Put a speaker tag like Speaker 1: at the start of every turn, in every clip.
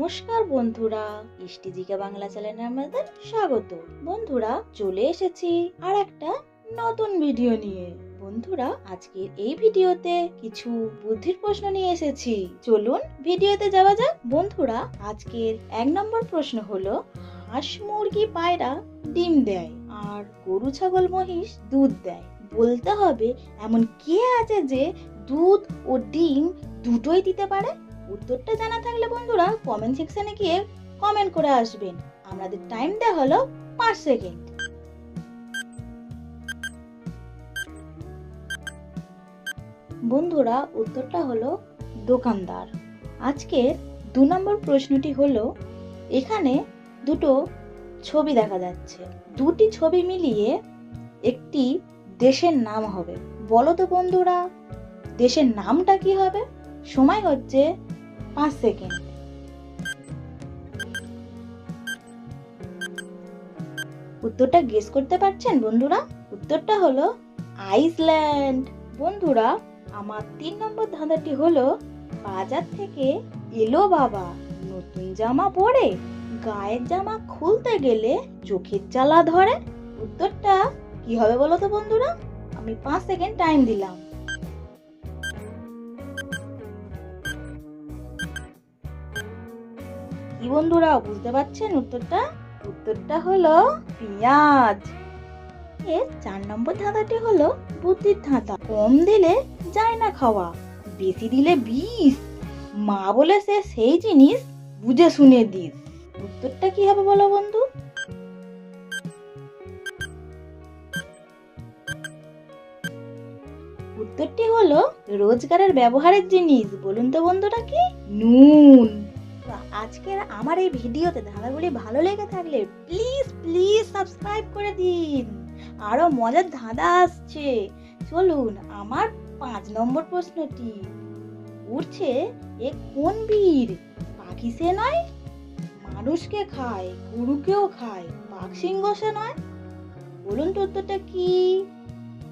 Speaker 1: নমস্কার বন্ধুরা, ইষ্টিজিকা বাংলা চ্যানেলে আমাদের স্বাগত। বন্ধুরা, চলে এসেছি আর একটা নতুন ভিডিও নিয়ে। বন্ধুরা, আজকের এই ভিডিওতে কিছু বুদ্ধির প্রশ্ন নিয়ে এসেছি। চলুন ভিডিওতে যাওয়া যাক। বন্ধুরা, আজকের 1 নম্বর প্রশ্ন হলো, হাঁস মুরগি পায়রা ডিম দেয় আর গরু ছাগল মহিষ দুধ দেয়। বলতে হবে এমন কে আছে যে দুধ ও ডিম দুটোই দিতে পারে? উত্তরটা জানা থাকলে বন্ধুরা কমেন্ট সেকশনে গিয়ে কমেন্ট করে আসবেন। আমাদের টাইম দেওয়া হলো 5 সেকেন্ড। বন্ধুরা, উত্তরটা হলো দোকানদার। আজকের 2 নম্বর প্রশ্নটি হলো, এখানে দুটো ছবি দেখা যাচ্ছে, দুটি ছবি মিলিয়ে একটি দেশের নাম হবে। বলো তো বন্ধুরা, দেশের নামটা কি হবে? সময় হচ্ছে 5 সেকেন্ড। উত্তরটা গেস করতে পারছেন বন্ধুরা? উত্তরটা হলো আইসল্যান্ড। বন্ধুরা, আমার 3 নম্বর ধাঁধাটি হলো, বাজার থেকে এলো বাবা নতুন জামা পরে, গায়ের জামা খুলতে গেলে চোখের জ্বালা ধরে। উত্তরটা কি হবে বলো তো বন্ধুরা? আমি 5 সেকেন্ড টাইম দিলাম। কি বন্ধুরা, বুঝতে পারছেন উত্তরটা? উত্তরটা হলো পেঁয়াজ। এর 4 নম্বর ধাঁধাটি হলো বুদ্ধির ধাঁধা। কম দিলে যায় না খাওয়া, বেশি দিলে বিষ, মা বলেছে সেই জিনিস বুঝে শুনে দিস। উত্তরটা কি হবে বলো বন্ধু? উত্তরটি হলো রোজগারের ব্যবহারের জিনিস। বলুন তো বন্ধুরা কি? নুন। আজকের আমার এই ভিডিওতে ধাঁধাগুলি ভালো লেগে থাকলে প্লিজ সাবস্ক্রাইব করে দিন। আরো মজার ধাঁধা আসছে। চলুন আমার 5 নম্বর প্রশ্নটি। উঠছে এ কোন বীর? পাখি সে নয়, মানুষকে খায়, গরুকেও খায়, বাঘ সিংহ সে নয়। বলুন তো উত্তরটা কি?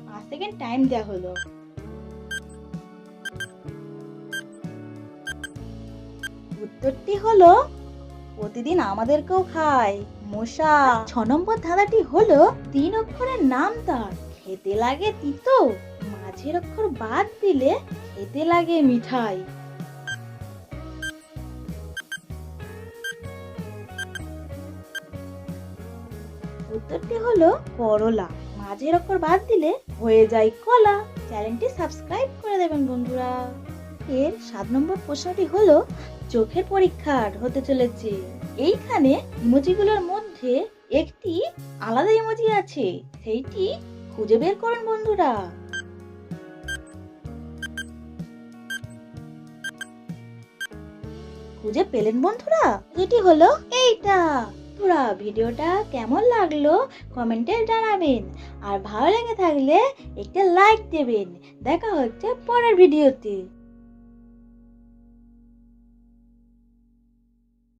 Speaker 1: 5 সেকেন্ড টাইম দেওয়া হলো। উত্তরটি হলো প্রতিদিন আমাদেরকেও খায়, মশা। 6 নম্বর ধাঁধাটি হলো 3 অক্ষরের নাম তার, খেতে লাগে তিতো, মাঝের অক্ষর বাদ দিলে খেতে লাগে মিঠাই। উত্তরটি হলো করলা, মাঝের অক্ষর বাদ দিলে হয়ে যায় কলা। চ্যানেলটি সাবস্ক্রাইব করে দেবেন বন্ধুরা। এর 7 নম্বর প্রশ্নটি হলো, চোখের পরীক্ষার হতে চলেছে। এইখানে ইমোজিগুলোর মধ্যে একটি আলাদা ইমোজি আছে, সেইটি খুঁজে বের করুন বন্ধুরা। খুঁজে পেলেন বন্ধুরা? যেটি হলো এইটা। বন্ধুরা, ভিডিওটা কেমন লাগলো কমেন্টে জানাবেন, আর ভালো লেগে থাকলে একটা লাইক দেবেন। দেখা হচ্ছে পরের ভিডিওতে।